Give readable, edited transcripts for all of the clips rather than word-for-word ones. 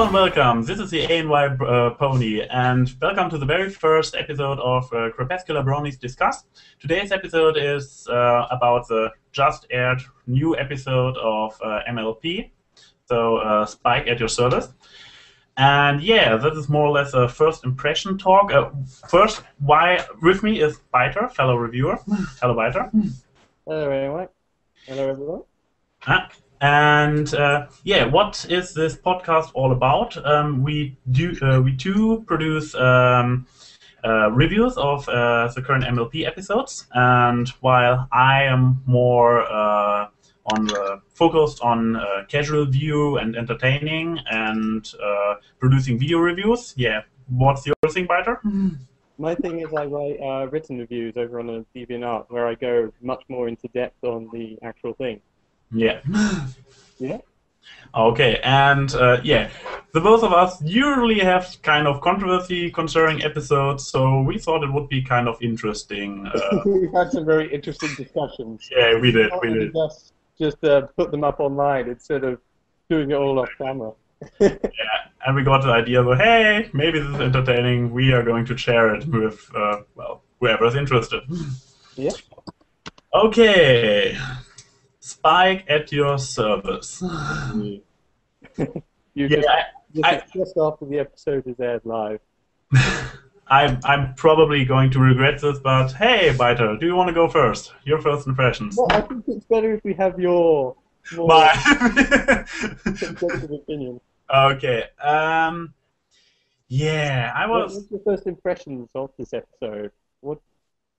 Hello and welcome. This is the A&Y Pony, and welcome to the very first episode of Crepuscular Bronies Discuss. Today's episode is about the just aired new episode of MLP, so Spike at your service. And yeah, that is more or less a first impression talk. First, with me is Byter, fellow reviewer. Hello, Byter. Hello, everyone. Hello, everyone. And yeah, what is this podcast all about? We produce reviews of the current MLP episodes, and while I am more focused on casual view and entertaining and producing video reviews, yeah. What's your thing, Byter? My thing is I write written reviews over on a DeviantArts where I go much more into depth on the actual thing. Yeah. Yeah. Okay, and yeah, the both of us usually have kind of controversy concerning episodes, so we thought it would be kind of interesting. We've had some very interesting discussions. Yeah, we did. Just put them up online instead of doing it all off camera. Yeah, and we got the idea that, hey, maybe this is entertaining, we are going to share it with, well, whoever's interested. Yeah. Okay. Spike at your service. Just after the episode is aired live. I'm probably going to regret this, but hey, Byter, do you want to go first? Your first impressions. Well, I think it's better if we have your more subjective opinion. Okay. Yeah, I was. What's your first impressions of this episode?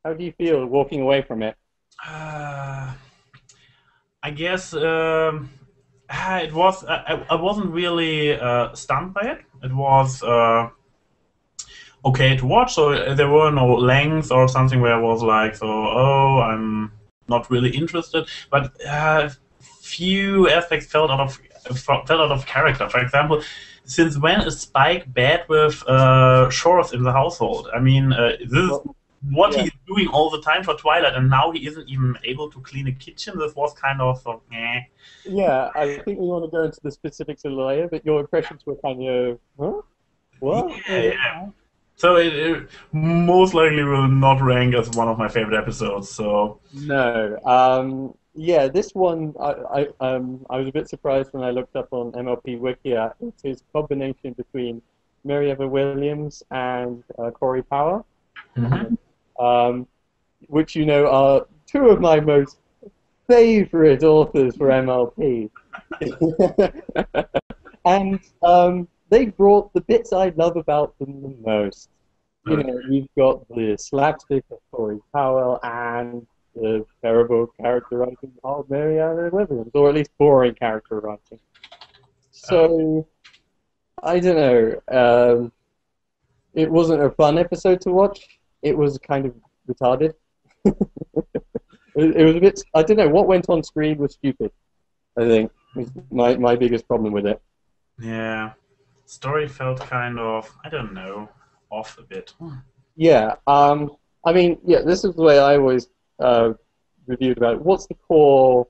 How do you feel walking away from it? I guess it was. I wasn't really stunned by it. It was okay to watch. So there were no lengths or something where I was like, oh, I'm not really interested. But few aspects felt out of character. For example, since when is Spike bad with chores in the household? I mean, this is what he's doing all the time for Twilight, and now he isn't even able to clean a kitchen. This was kind of eh. Yeah, I think we want to go into the specifics a little later, but your impressions were kind of, huh? What? Yeah. So it most likely will not rank as one of my favorite episodes. So no. Yeah, this one I was a bit surprised when I looked up on MLP Wikia. It is a combination between Mary Ever Williams and Corey Power. Mm-hmm. Which you know are two of my most favorite authors for MLP. And they brought the bits I love about them the most. You know, you've got the slapstick of Corey Powell and the terrible character writing of Mary Ever Williams, or at least boring character writing. So, I don't know. It wasn't a fun episode to watch. It was kind of retarded. It was a bit. I don't know what went on screen was stupid. I think was my biggest problem with it. Yeah, story felt kind of, I don't know, off a bit. Yeah. I mean, yeah. This is the way I always reviewed about it. What's the core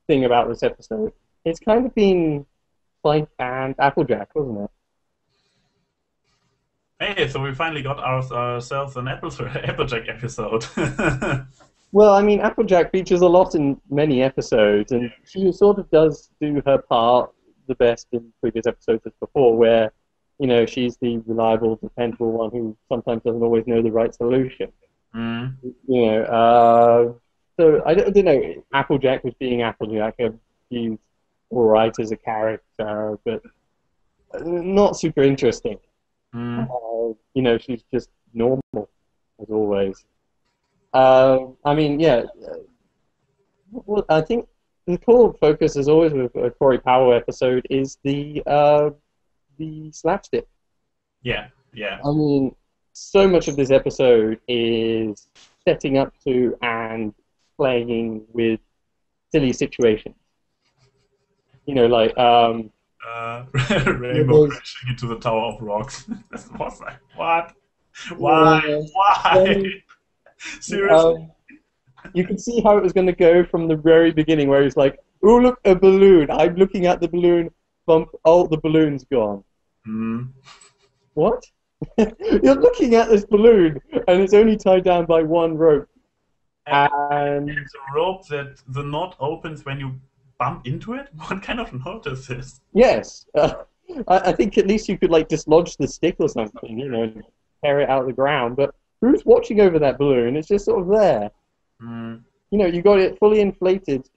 thing about this episode? It's kind of been Spike and Applejack, wasn't it? Hey, so we finally got ourselves an Applejack episode. Well, I mean, Applejack features a lot in many episodes, and she sort of does do her part the best in previous episodes as before, where, you know, she's the reliable, dependable one who sometimes doesn't always know the right solution. Mm. You know, so I don't know. Applejack was being Applejack. She's all right as a character, but not super interesting. Mm. You know, she's just normal, as always. I mean, yeah. Well, I think the core focus, as always, with a Corey Powell episode is the slapstick. Yeah. I mean, so much of this episode is setting up to and playing with silly situations. You know, like Rainbow crashing into the Tower of Rocks. This was like, what? Why? Seriously? You can see how it was going to go from the very beginning, where he's like, "Oh, look, a balloon. I'm looking at the balloon. Bump. Oh, the balloon's gone." Mm. What? You're looking at this balloon, and it's only tied down by one rope. And it's a rope that the knot opens when you bump into it? What kind of knot is this? yes, I think at least you could like dislodge the stick or something, and tear it out of the ground. But who's watching over that balloon? It's just sort of there. Mm. You got it fully inflated,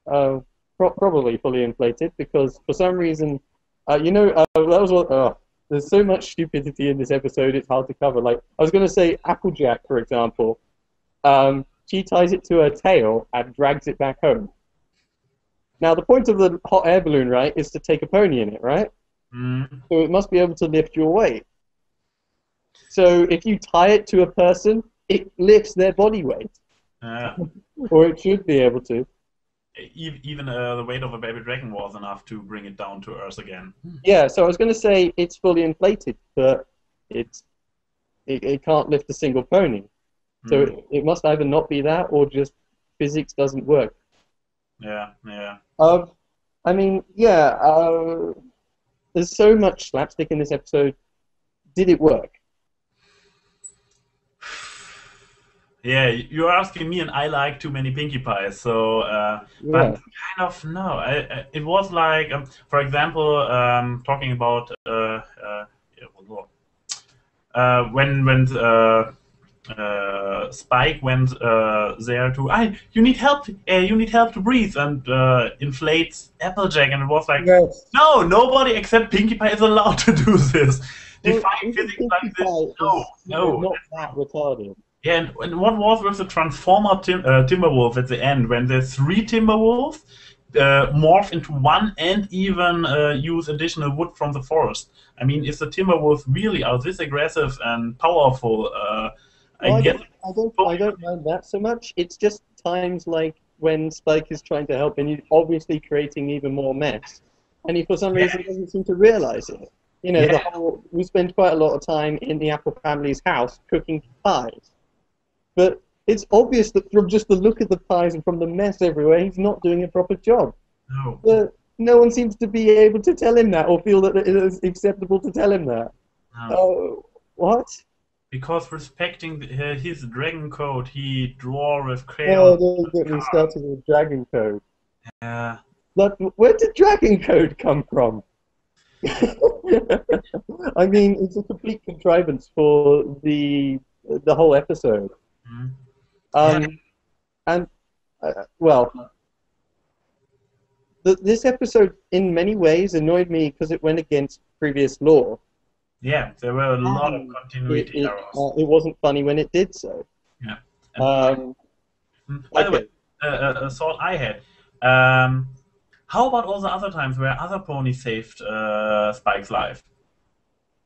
probably fully inflated, because for some reason, that was what. There's so much stupidity in this episode; it's hard to cover. Like I was going to say, Applejack, for example, she ties it to her tail and drags it back home. Now, the point of the hot air balloon, right, is to take a pony in it, right? Mm. So it must be able to lift your weight. So if you tie it to a person, it lifts their body weight. Or it should be able to. Even the weight of a baby dragon was enough to bring it down to Earth again. Yeah, so I was going to say it's fully inflated, but it can't lift a single pony. So it must either not be that, or just physics doesn't work. Yeah, yeah. I mean, yeah, there's so much slapstick in this episode. Did it work? Yeah, you're asking me, and I like too many Pinkie Pies, so but kind of no. It was like, for example, talking about when Spike went there to, you need help to breathe, and inflates Applejack, and it was like, no, nobody except Pinkie Pie is allowed to do this. Defying physics like this, no. Not that retarded. Yeah, and what was with the Transformer Timberwolf at the end, when the 3 Timberwolves morph into one and even use additional wood from the forest? I mean, if the Timberwolves really are this aggressive and powerful, I don't mind that so much. It's just times like when Spike is trying to help and he's obviously creating even more mess, and he for some reason doesn't seem to realize it. We spend quite a lot of time in the Apple family's house cooking pies. But it's obvious that from just the look of the pies and from the mess everywhere, he's not doing a proper job. No. But no one seems to be able to tell him that or feel that it is acceptable to tell him that. No. What? Because respecting his dragon code, he drew with crayon. Oh, we started with dragon code. Yeah. But where did dragon code come from? I mean, it's a complete contrivance for the whole episode. This episode, in many ways, annoyed me because it went against previous lore. Yeah, there were a lot of continuity errors. It wasn't funny when it did so. Yeah. By the way, a thought I had. How about all the other times where other ponies saved Spike's life?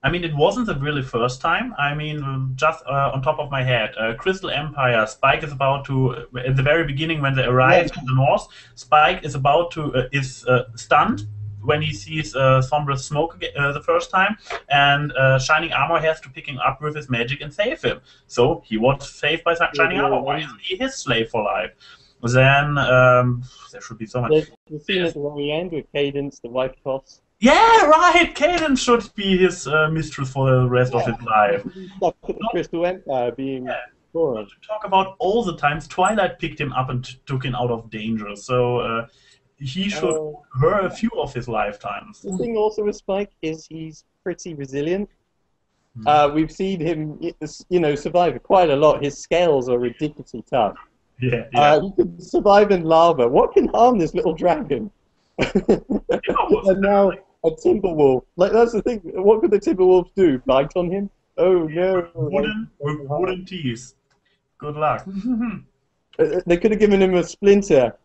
I mean, it wasn't the really first time. I mean, just on top of my head, Crystal Empire, Spike is about to, at the very beginning when they arrive in the north, Spike is about to, is stunned when he sees Sombra's smoke the first time, and Shining Armor has to pick him up with his magic and save him. So he was saved by Shining Armor. Why isn't he his slave for life? Then there should be so much. The scene at the very end with Cadence, the wife toss. Yeah, right! Cadence should be his mistress for the rest of his life. Stuck at the Crystal Empire being born. To talk about all the times Twilight picked him up and took him out of danger, so he should her a few of his lifetimes. The thing also with Spike is he's pretty resilient. We've seen him, survive quite a lot. His scales are ridiculously tough. Yeah. He can survive in lava. What can harm this little dragon? And now a Timberwolf. Like, that's the thing. What could the Timberwolves do? Bite on him? Oh no! Wooden teeth. Good luck. They could have given him a splinter.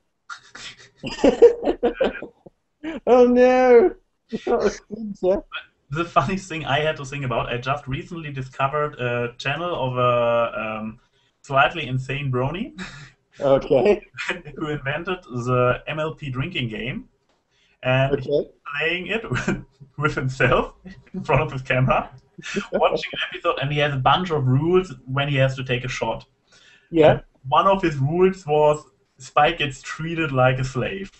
Oh no! It's not a splinter. The funniest thing I had to think about, I just recently discovered a channel of a slightly insane brony. Okay. Who invented the MLP drinking game. And he's playing it with himself in front of his camera, watching an episode, and he has a bunch of rules when he has to take a shot. Yeah. And one of his rules was Spike gets treated like a slave.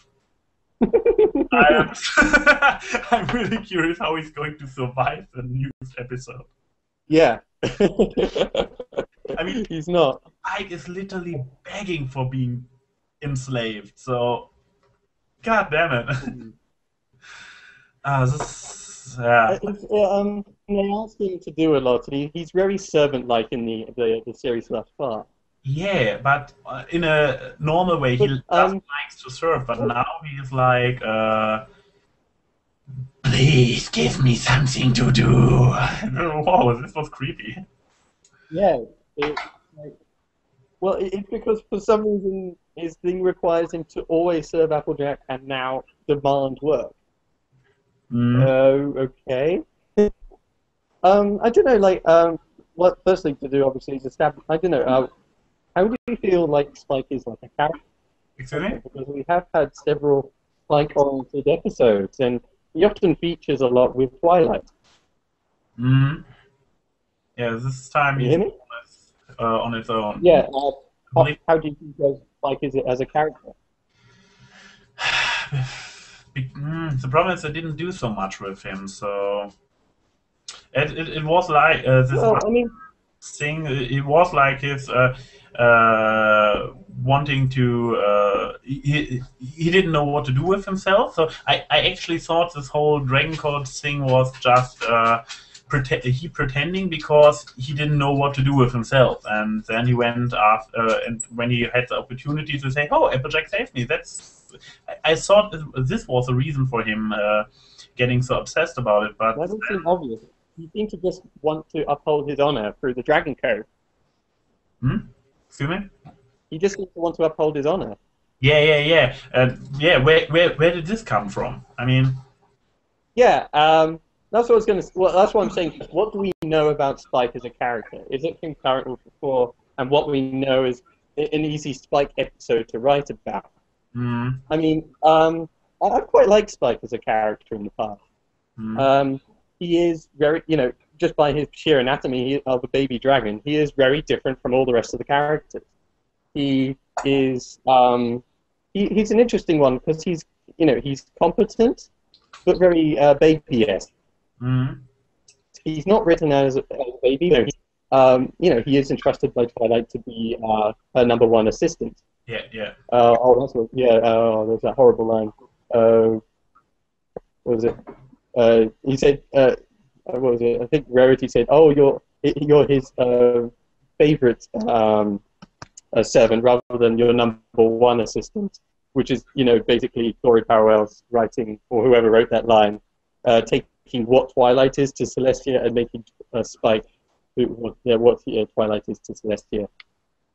I'm really curious how he's going to survive the news episode. Yeah. I mean, he's not. Spike is literally begging for being enslaved, so god damn it. They ask him to do a lot. He's very servant-like in the series thus far. Yeah, but in a normal way, he just likes to serve, but now he's like, please give me something to do. Whoa, this was creepy. Yeah. It's because for some reason his thing requires him to always serve Applejack and now demand work. Okay. I don't know, what first thing to do obviously is establish. I don't know. How do you feel like Spike is like a character? Excuse me? Because we have had several Spike-oriented episodes, and he often features a lot with Twilight. Yeah, this time he's on its own. Yeah. How do you think Spike is as a character? The problem is I didn't do so much with him, so it was like this thing. It was like his wanting to. He didn't know what to do with himself. So I actually thought this whole Dragon Code thing was just he pretending because he didn't know what to do with himself, and then he went after and when he had the opportunity to say, "Oh, Applejack saved me." I thought this was a reason for him getting so obsessed about it, but that doesn't seem obvious. You seem to just want to uphold his honor through the Dragon Code. Excuse me? He just seems to want to uphold his honor. Yeah. Where did this come from? I mean, yeah. That's what I was going to. Well, that's what I'm saying. What do we know about Spike as a character? Is it concurrent with before? And what we know is an easy Spike episode to write about. I mean, I quite like Spike as a character in the past. He is very, just by his sheer anatomy of a baby dragon, he is very different from all the rest of the characters. He is, he's an interesting one because he's competent, but very baby-esque. He's not written as a baby. He is entrusted by Twilight to be her #1 assistant. Yeah. That's what. Yeah. There's that horrible line. What was it? He said. What was it? I think Rarity said, "Oh, you're his favorite servant rather than your #1 assistant," which is basically Tori Powell's writing, or whoever wrote that line, taking what Twilight is to Celestia and making Spike what Twilight is to Celestia.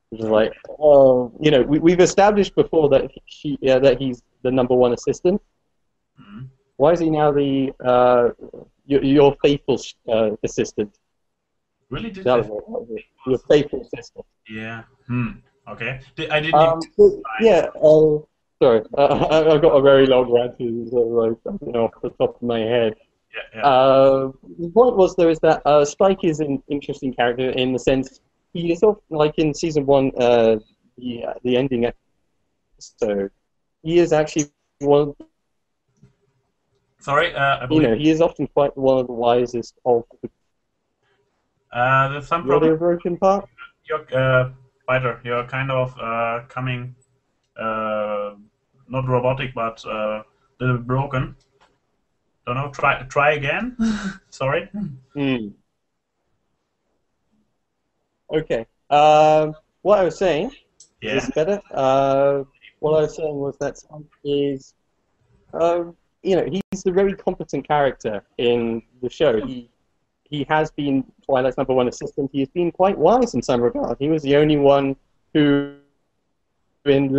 Which is like, we've established before that that he's the #1 assistant. Why is he now the your faithful assistant? Really? Did your faithful assistant? Yeah. Okay. I didn't. Sorry. I've got a very long rant off the top of my head. Yeah. The point was that Spike is an interesting character in the sense. He is often, like in season 1, the ending episode. He is actually one. Sorry, I believe. He is often quite one of the wisest of the. There's some problem. The broken part. Byter, you're kind of coming, not robotic, but a little bit broken. Don't know. Try again. Sorry. Okay. What I was saying is this better. What I was saying was that Spike is, he's a very competent character in the show. He has been Twilight's #1 assistant. He has been quite wise in some regard. He was the only one who, in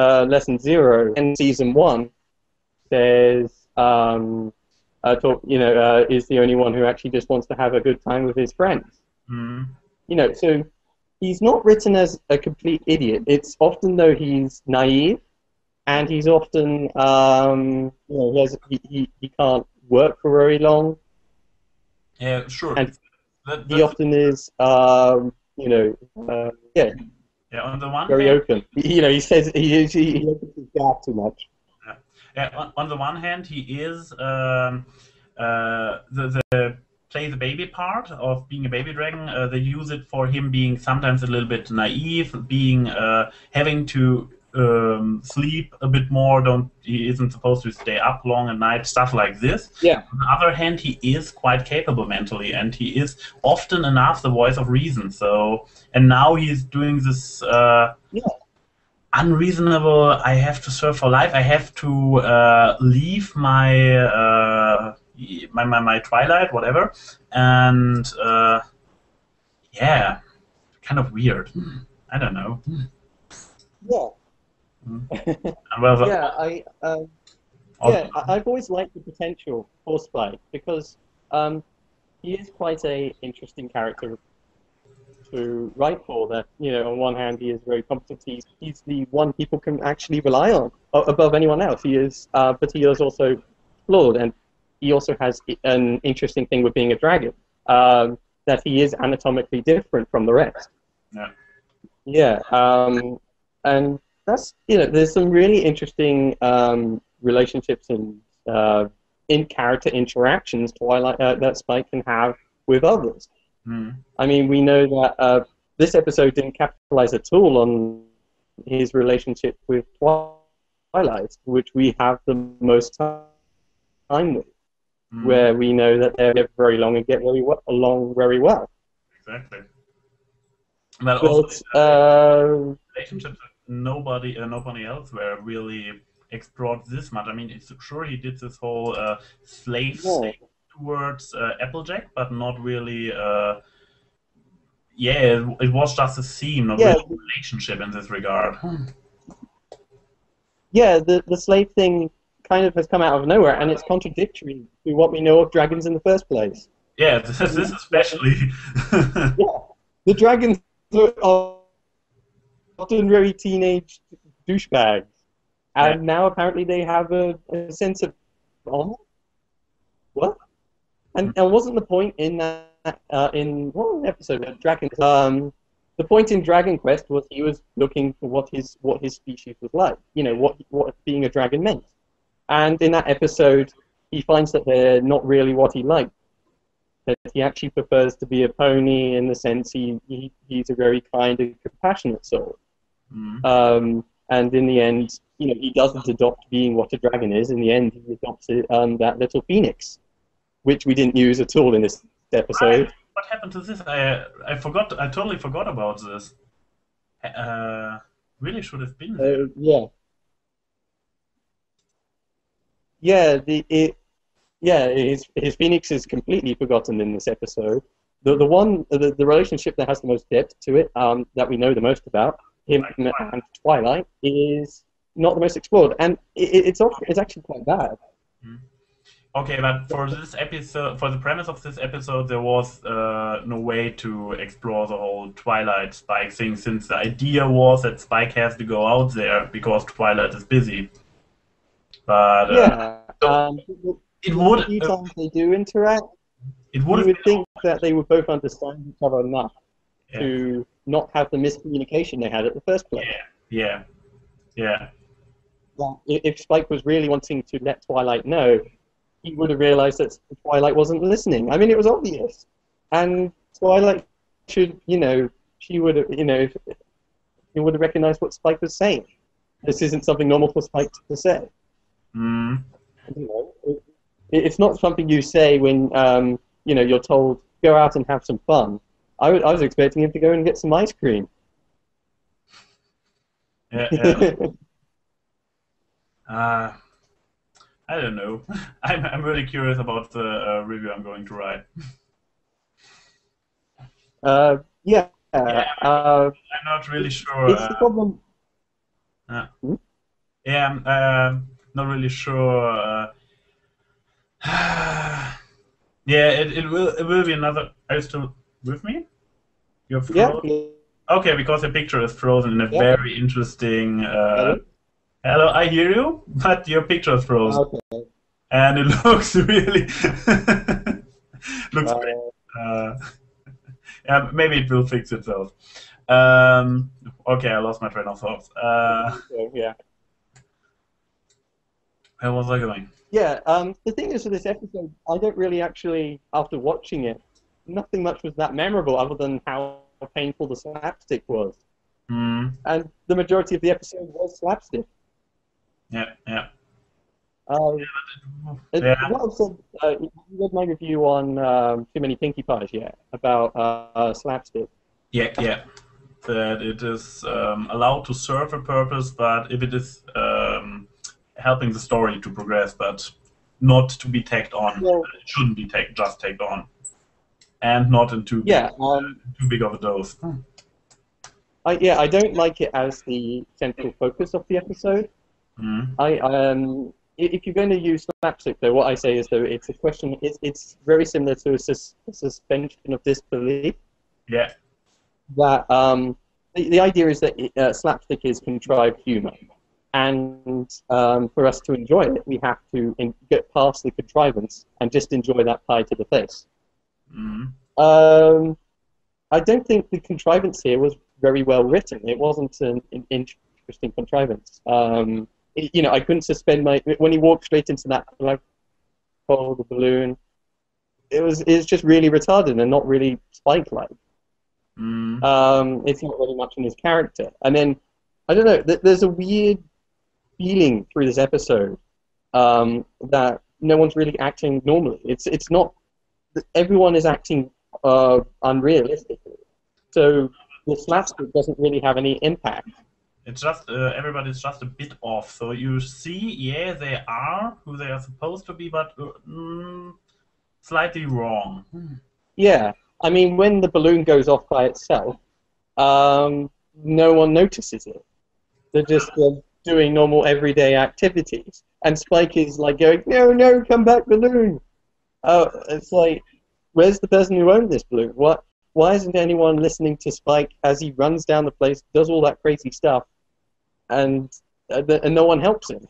Lesson 0 in season 1, says. Is the only one who actually just wants to have a good time with his friends. So he's not written as a complete idiot. It's often though he's naive, and he's often he can't work for very long. Yeah, sure. And he often is Yeah, on the one Very hand, open. He says he opens his gap too much. on the one hand, he is the play the baby part of being a baby dragon. They use it for him being sometimes a little bit naive, being having to sleep a bit more. He isn't supposed to stay up long at night. Stuff like this. Yeah. On the other hand, he is quite capable mentally, and he is often enough the voice of reason. So, and now he's doing this. Unreasonable. I have to serve for life. I have to leave my my Twilight, whatever, and yeah, kind of weird. I don't know. Yeah. Well, I've always liked the potential for Spike because he is quite a interesting character to write for. That on one hand, he is very competent. He's the one people can actually rely on above anyone else. He is, but he is also flawed, and he also has an interesting thing with being a dragon, that he is anatomically different from the rest. Yeah. Yeah. And that's there's some really interesting relationships and in character interactions Twilight that Spike can have with others. I mean, we know that this episode didn't capitalize at all on his relationship with Twilight, which we have the most time with, where we know that they live very long and get along very well. Exactly. Well, also, relationships with nobody elsewhere really explored this much. I mean, it's sure he did this whole slave thing towards Applejack, but not really. It was just a scene, not really a relationship in this regard. Yeah, the slave thing kind of has come out of nowhere, and it's contradictory to what we know of dragons in the first place. Yeah, this especially. The dragons are often very teenage douchebags, and now apparently they have a sense of honor. What? And wasn't the point in that in one episode of Dragons? The point in Dragon Quest was he was looking for what his species was like. What being a dragon meant. And in that episode, he finds that they're not really what he liked. That he actually prefers to be a pony in the sense he's a very kind and compassionate soul. And in the end, he doesn't adopt being what a dragon is. In the end, he adopts that little phoenix, which we didn't use at all in this episode. What happened to this? I forgot. I totally forgot about this. Really should have been there. His phoenix is completely forgotten in this episode. The relationship that has the most depth to it, that we know the most about, him and Twilight, is not the most explored, and it's actually quite bad. Okay, but for this episode, for the premise of this episode, there was no way to explore the whole Twilight Spike thing, since the idea was that Spike has to go out there because Twilight is busy. But it would. A few times they do interact. You would think that they would both understand each other enough to not have the miscommunication they had at the first place. Yeah. Well, if Spike was really wanting to let Twilight know, he would have realized that Twilight wasn't listening. I mean, it was obvious. And Twilight should, she would have, he would have recognized what Spike was saying. This isn't something normal for Spike to say. It's not something you say when, you're told, go out and have some fun. I was expecting him to go and get some ice cream. I don't know. I'm really curious about the review I'm going to write. I'm not really sure. It's the problem. Not really sure. It will be another. Are you still with me? You're frozen? Yeah. Okay, because the picture is frozen in a very interesting. Hello, I hear you, but your picture is frozen. Okay. And it looks really looks great. Maybe it will fix itself. Okay, I lost my train of thought. So, yeah. Where was I going? Yeah, the thing is with this episode, I don't really actually, after watching it, nothing much was that memorable other than how painful the slapstick was. Mm, And the majority of the episode was slapstick. yeah, yeah. Um, Yeah, what I've said, you read my review on Too Many Pinkie Pies yet about slapstick. yeah, yeah. That it is allowed to serve a purpose, but if it is helping the story to progress, but not to be tagged on. Well, It shouldn't be just tagged on, and not in yeah, too big of a dose. I don't like it as the central focus of the episode. Mm. If you're going to use slapstick, though, what I say is though it's a question. It's very similar to a suspension of disbelief. Yeah. That the idea is that slapstick is contrived humor, and for us to enjoy it, we have to get past the contrivance and just enjoy that pie to the face. Mm. I don't think the contrivance here was very well written. It wasn't an interesting contrivance. I couldn't suspend when he walked straight into that black hole, the balloon. It's just really retarded and not really Spike-like. Mm. It's not really much in his character. And then I don't know. There's a weird feeling through this episode that no one's really acting normally. It's not. Everyone is acting unrealistically. So the slapstick doesn't really have any impact. It's just everybody's just a bit off. So you see, yeah, they are who they are supposed to be, but slightly wrong. Yeah, I mean, when the balloon goes off by itself, no one notices it. They're just doing normal everyday activities, and Spike is like going, "No, no, come back, balloon!" It's like, where's the person who owned this balloon? What? Why isn't anyone listening to Spike as he runs down the place, does all that crazy stuff, and no one helps him?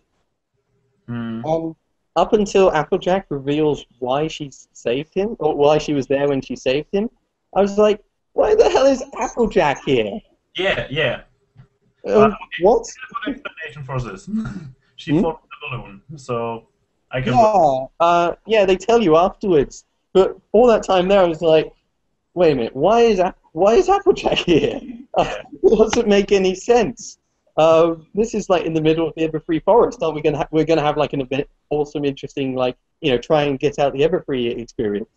Mm. Up until Applejack reveals why she saved him, or why she was there when she saved him, I was like, why the hell is Applejack here? Yeah, yeah. What? There's a good explanation for this. She followed the balloon, so I can. Yeah, they tell you afterwards. But all that time there, I was like, wait a minute, why is Applejack here? It doesn't make any sense. This is like in the middle of the Everfree Forest, aren't we? We're gonna have like an event, awesome, interesting, like try and get out the Everfree experience.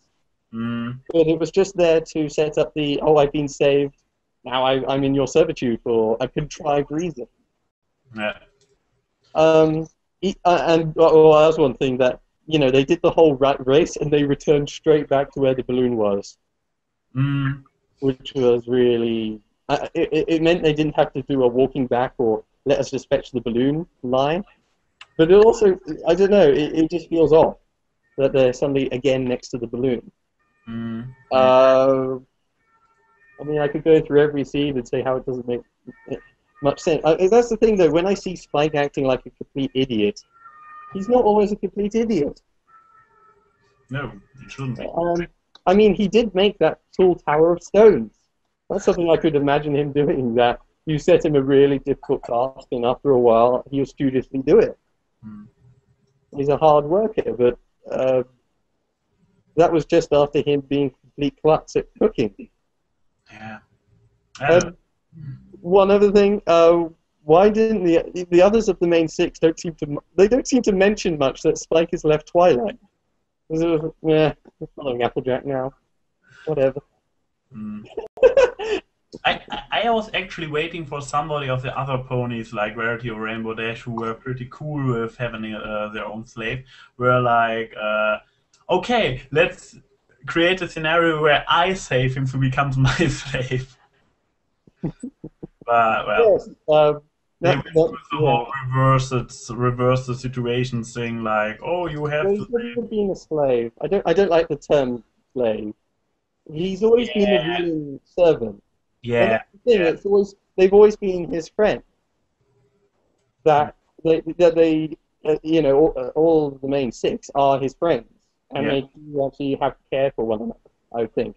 Mm. But it was just there to set up the I've been saved. Now I'm in your servitude for a contrived reason. Yeah. And that was one thing that they did the whole rat race and they returned straight back to where the balloon was, which was really it meant they didn't have to do a walking back or let us just fetch the balloon line. But it also, I don't know, it just feels off that they're suddenly again next to the balloon. I mean, I could go through every scene and say how it doesn't make much sense. That's the thing, though. When I see Spike acting like a complete idiot, he's not always a complete idiot. No, he shouldn't be. I mean, he did make that tall tower of stones. That's something I could imagine him doing, that you set him a really difficult task, and after a while, he'll studiously do it. He's a hard worker, but that was just after him being complete klutz at cooking. Yeah. One other thing, why didn't the others of the main six don't seem to mention much that Spike has left Twilight? We're following Applejack now. Whatever. I was actually waiting for somebody of the other ponies like Rarity or Rainbow Dash, who were pretty cool with having their own slave, were like, okay, let's create a scenario where I save him so he becomes my slave. But, well, yes, they went through the whole reverse the situation thing, like, oh, you have he's never been a slave. I don't like the term slave. He's always been a willing servant. Yeah. And that's the thing, they've always been his friend. That they all of the main six are his friends, and they do actually have care for one another, I think.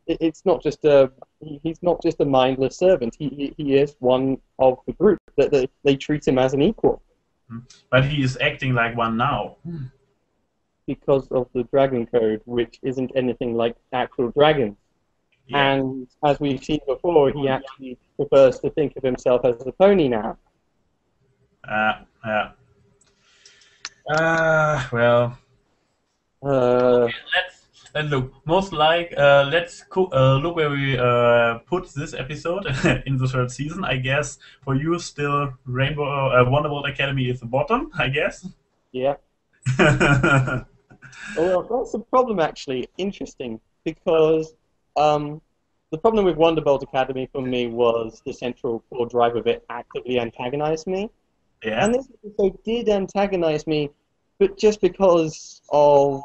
it's not just a he's not just a mindless servant. He is one of the group. That they treat him as an equal. But he is acting like one now. Because of the dragon code, which isn't anything like actual dragons. Yeah. And as we've seen before, he actually prefers to think of himself as a pony now. Yeah. Well. Let's look. Most like, let's look where we put this episode in the third season. I guess for you, still Wonderbolt Academy is the bottom. I guess. Yeah. Well, that's the problem, actually. Interesting, because the problem with Wonderbolt Academy for me was the central core drive of it actively antagonized me. Yeah. And this episode did antagonize me, but just because of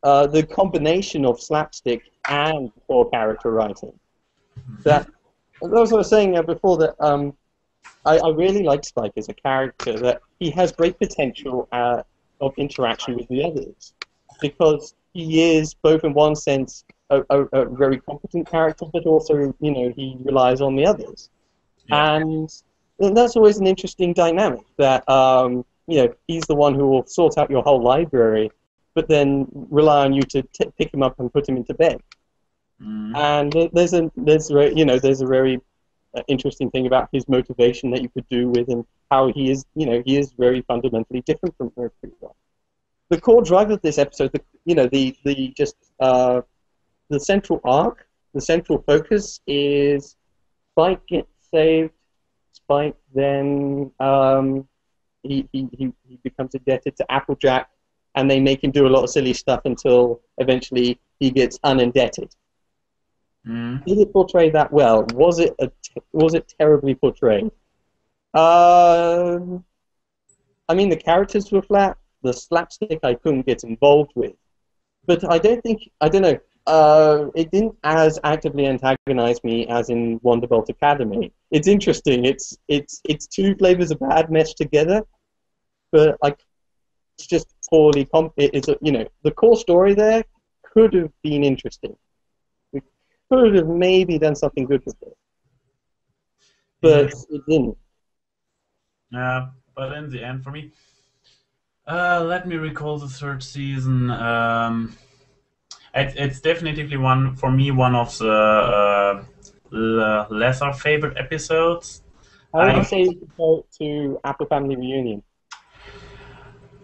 the combination of slapstick and poor character writing. That, as I was saying before, that I really like Spike as a character. That he has great potential of interaction with the others, because he is both in one sense a very competent character, but also, you know, he relies on the others. Yeah. And that's always an interesting dynamic, that you know, he's the one who will sort out your whole library, but then rely on you to pick him up and put him into bed. And there's a very interesting thing about his motivation that you could do with, and how he is, you know, he is very fundamentally different from everyone. The core drive of this episode, the central arc, the central focus is Spike gets saved. Spike then he becomes indebted to Applejack, and they make him do a lot of silly stuff until eventually he gets unindebted. Did it portray that well? Was it terribly portrayed? I mean, the characters were flat. The slapstick I couldn't get involved with, but I don't know. It didn't as actively antagonize me as in Wonderbolt Academy. It's interesting. It's two flavors of bad meshed together, but it's just poorly. The core story there could have been interesting. We could have maybe done something good with it, but it didn't. Yeah, but in the end, for me, let me recall the third season. It's definitely one of the lesser favorite episodes. How would you say you compare it to Apple Family Reunion?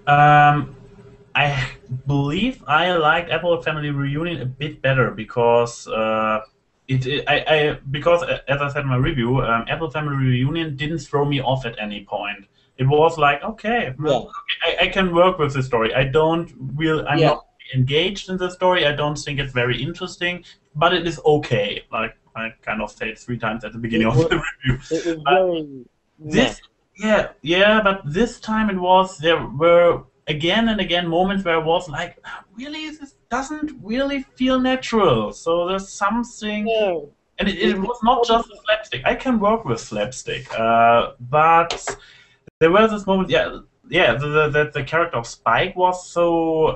I believe I liked Apple Family Reunion a bit better because because as I said in my review, Apple Family Reunion didn't throw me off at any point. It was like, okay, I can work with the story. I'm not engaged in the story. I don't think it's very interesting, but it is okay. Like I kind of said 3 times at the beginning of the review. It was but this time there were again and again moments where I was like, really, this doesn't really feel natural. So there's something, and it was not just the slapstick. I can work with slapstick, but there were this moment, that the character of Spike was so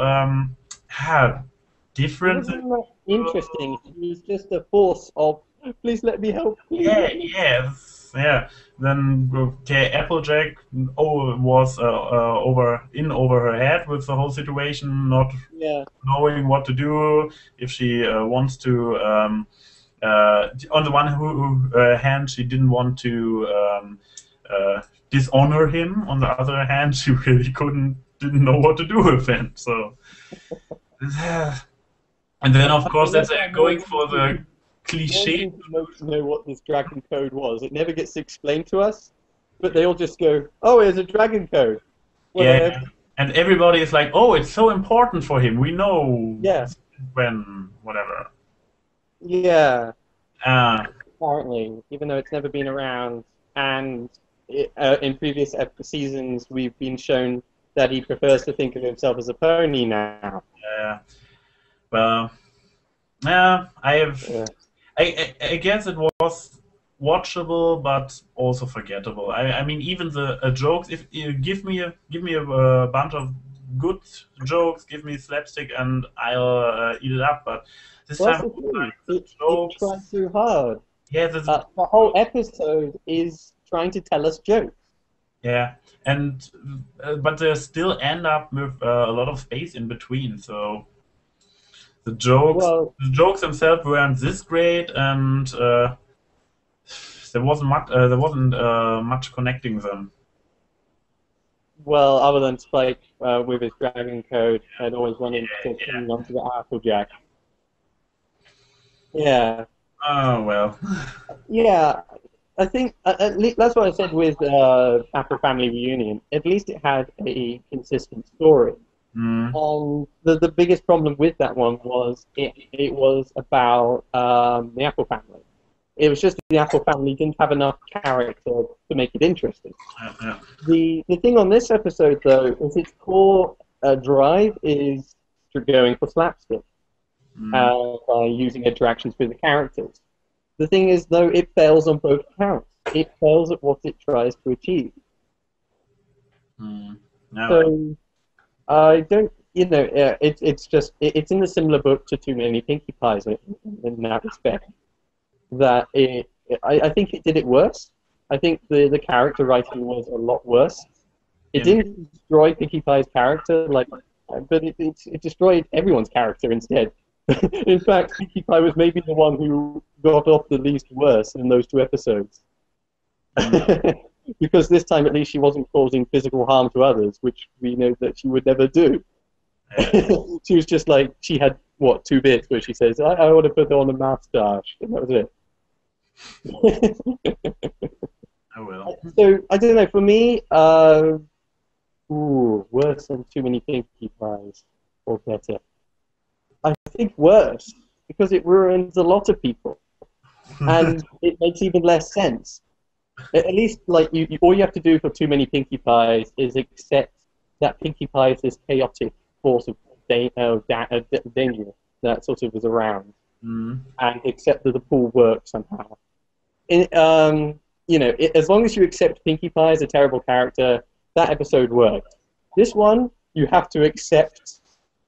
different. It wasn't interesting. He was just a force of, please let me help. Then Applejack was over her head with the whole situation, not knowing what to do. If she wants to, on the one hand, she didn't want to dishonor him. On the other hand, she really didn't know what to do with him. So, and then of course that's going for the cliche. To know what this dragon code was. It never gets explained to us, but they all just go, "Oh, it's a dragon code." Yeah, and everybody is like, "Oh, it's so important for him. We know." Yeah. When whatever. Yeah. Apparently, even though it's never been around, and in previous seasons we've been shown that he prefers to think of himself as a pony now. Yeah. Well. Yeah, I guess it was watchable, but also forgettable. I mean, even the jokes. If you give me a bunch of good jokes, give me slapstick, and I'll eat it up. But this Well, that's time, the thing. the It jokes, tries too hard. yeah, The whole episode is trying to tell us jokes. yeah, and but they still end up with a lot of space in between. So the jokes, Well, the jokes themselves weren't this great, and there wasn't much connecting them. well, other than Spike with his dragon code and always wanting to Yeah. cling onto the Applejack. Yeah, Oh well. yeah. I think at least that's what I said with Apple Family Reunion. At least it had a consistent story. Mm, The biggest problem with that one was it was about the Apple family. It was just that the Apple family didn't have enough character to make it interesting. yeah. The thing on this episode, though, is its core drive is going for slapstick Mm, by using interactions with the characters. The thing is, though, it fails on both counts. It fails at what it tries to achieve. mm. No, So I don't, it's in a similar book to Too Many Pinkie Pies in that respect. That I think it did it worse. I think the character writing was a lot worse. It in, didn't destroy Pinkie Pie's character, but it destroyed everyone's character instead. In fact, Pinkie Pie was maybe the one who got off the least worse in those two episodes. Because this time at least she wasn't causing physical harm to others, which we know that she would never do. She was just like, she had, what, 2 bits where she says, I want to put on a moustache, and that was it. I will. So, I don't know, for me, worse than Too Many Pinkie Pies, or better. I think worse, because it ruins a lot of people, and it makes even less sense. At least, like, all you have to do for Too Many Pinkie Pies is accept that Pinkie Pie is this chaotic force of danger that sort of is around, and accept that the pool works somehow. As long as you accept Pinkie Pie as a terrible character, that episode worked. This one, you have to accept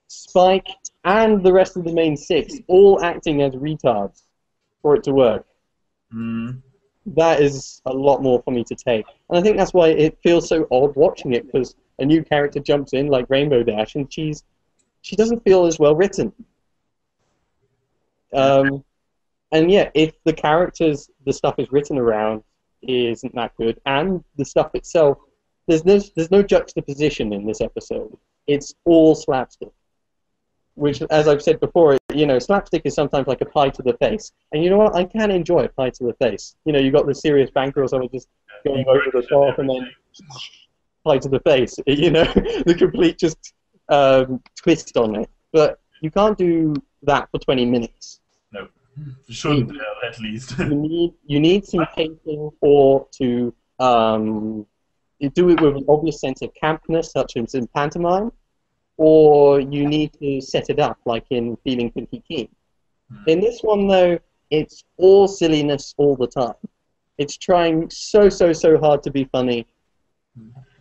Spike and the rest of the main 6 all acting as retards for it to work. That is a lot more for me to take. And I think that's why it feels so odd watching it, because a new character jumps in like Rainbow Dash, and she doesn't feel as well written. And yeah, if the characters, the stuff is written around, isn't that good, and the stuff itself, there's no juxtaposition in this episode. It's all slapstick. Which, as I've said before, slapstick is sometimes like a pie to the face. And you know what? I can enjoy a pie to the face. You got the serious banker or someone just going over the top and then pie to the face. The complete just twist on it. But you can't do that for 20 minutes. No, you shouldn't at least. you need some pacing, or to do it with an obvious sense of campness, such as in pantomime. Or you need to set it up, like in Feeling Pinky Keen. In this one, though, it's all silliness all the time. It's trying so hard to be funny,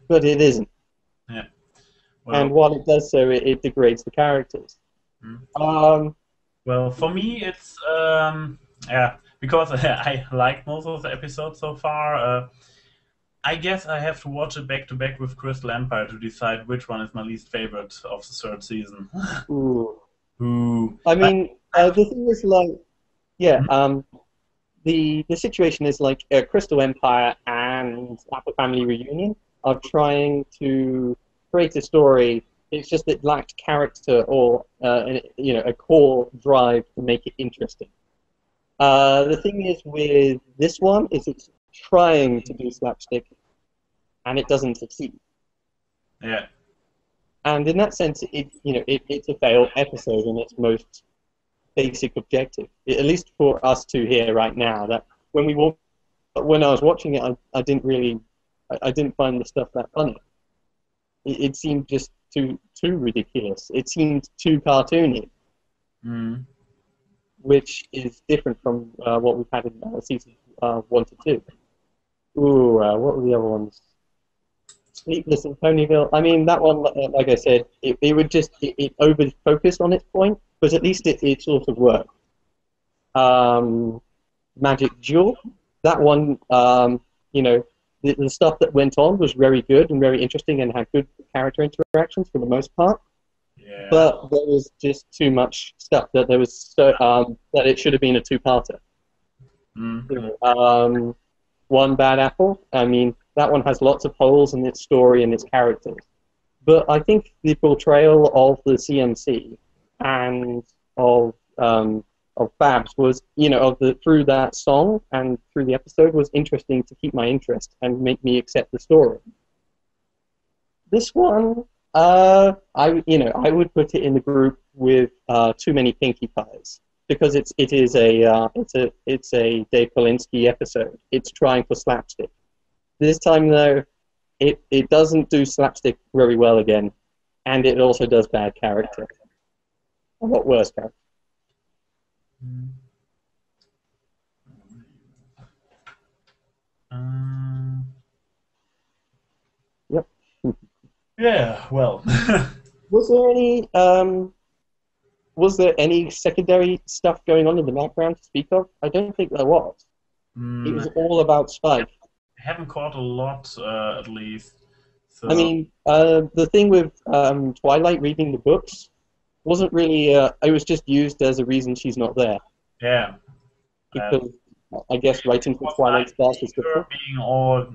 but it isn't. Yeah. Well, and while it does so, it degrades the characters. Well, for me, it's because I liked most of the episodes so far. I guess I have to watch it back to back with Crystal Empire to decide which one is my least favorite of the 3rd season. Ooh. Ooh. I mean, the thing is, like, yeah, the situation is like Crystal Empire and Apple Family Reunion are trying to create a story. It's just that it lacked character or a core drive to make it interesting. The thing is with this one is it's trying to do slapstick, and it doesn't succeed. Yeah. And in that sense, it's a failed episode in its most basic objective. At least for us two here right now, that when I was watching it, I didn't find the stuff that funny. It seemed just too ridiculous. It seemed too cartoony, which is different from what we've had in season 1 to 2. Ooh, what were the other ones? Sleepless in Ponyville. I mean, that one, like I said, it would just it over focused on its point, but at least it sort of worked. Magic Jewel, that one, you know, the stuff that went on was very good and very interesting and had good character interactions for the most part. Yeah. But there was just too much stuff that there was so that it should have been a two-parter. One Bad Apple. I mean, that one has lots of holes in its story and its characters. But I think the portrayal of the CMC and of Babs was, you know, through that song and through the episode was interesting to keep my interest and make me accept the story. This one, I would put it in the group with Too Many Pinkie Pies, because it's a Dave Polinsky episode. It's trying for slapstick. This time though, it doesn't do slapstick very well again, and it also does bad character. A lot worse character. Yep. Yeah. Well. Was there any secondary stuff going on in the background to speak of? I don't think there was. It was all about Spike. I haven't caught a lot, at least. So. I mean, the thing with Twilight reading the books wasn't really. It was just used as a reason she's not there. Yeah. Because I guess writing for Twilight starts is different. Being all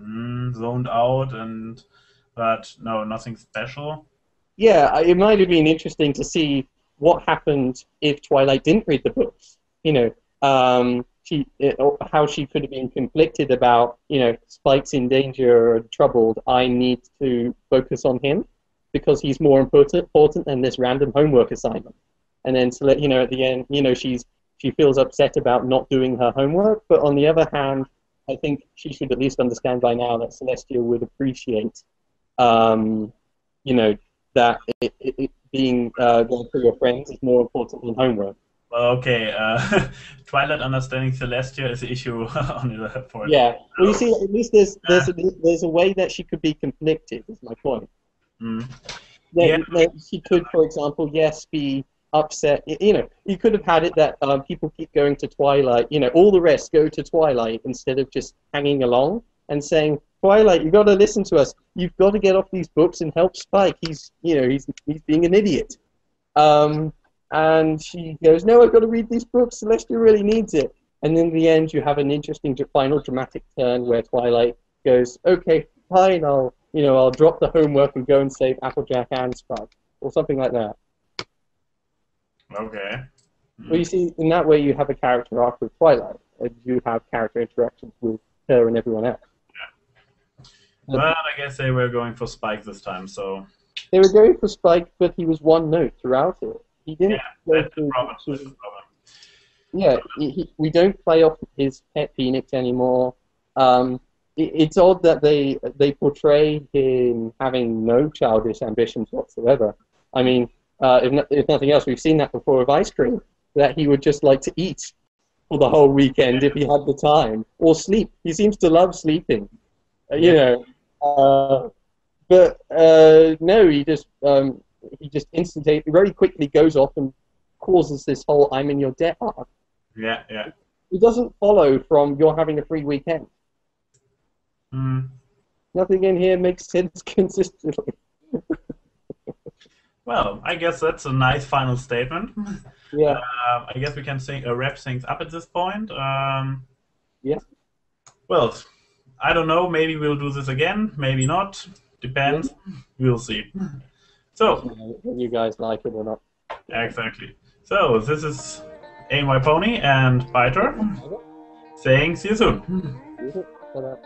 zoned out, but no, nothing special. Yeah, it might have been interesting to see what happened if Twilight didn't read the books. You know, how she could have been conflicted about, you know, Spike's in danger or troubled. I need to focus on him because he's more important than this random homework assignment. And then to let you know at the end, you know, she feels upset about not doing her homework. But on the other hand, I think she should at least understand by now that Celestia would appreciate, you know, that it being going through your friends is more important than homework. Okay, Twilight understanding Celestia is the issue on the point. Yeah, well, you see, at least there's a way that she could be conflicted. Is my point. She could, for example, yes, be upset. You know, you could have had it that people keep going to Twilight. You know, all the rest go to Twilight instead of just hanging along and saying, Twilight, you've got to listen to us. You've got to get off these books and help Spike. He's being an idiot. And she goes, no, I've got to read these books. Celestia really needs it. And in the end, you have an interesting final dramatic turn where Twilight goes, okay, fine, I'll drop the homework and go and save Applejack and Spike, or something like that. Okay. Well, you see, in that way, you have a character arc with Twilight, and you have character interactions with her and everyone else. But I guess they were going for Spike this time, so... They were going for Spike, but he was one note throughout it. He didn't go through... That's the problem. Yeah, we don't play off his pet Phoenix anymore. It's odd that they portray him having no childish ambitions whatsoever. I mean, if nothing else, we've seen that before with Ice Cream, that he would just like to eat for the whole weekend if he had the time, or sleep. He seems to love sleeping. You know, but no, he just instantaneously, very quickly goes off and causes this whole "I'm in your debt" arc. Yeah, yeah. It doesn't follow from "you're having a free weekend." Nothing in here makes sense consistently. Well, I guess that's a nice final statement. Yeah. I guess we can wrap things up at this point. Yeah. Well, I don't know. Maybe we'll do this again. Maybe not. Depends. Yeah. We'll see. So. Whether you guys like it or not. Exactly. So this is ANY Pony and Byter saying see you soon. See you soon.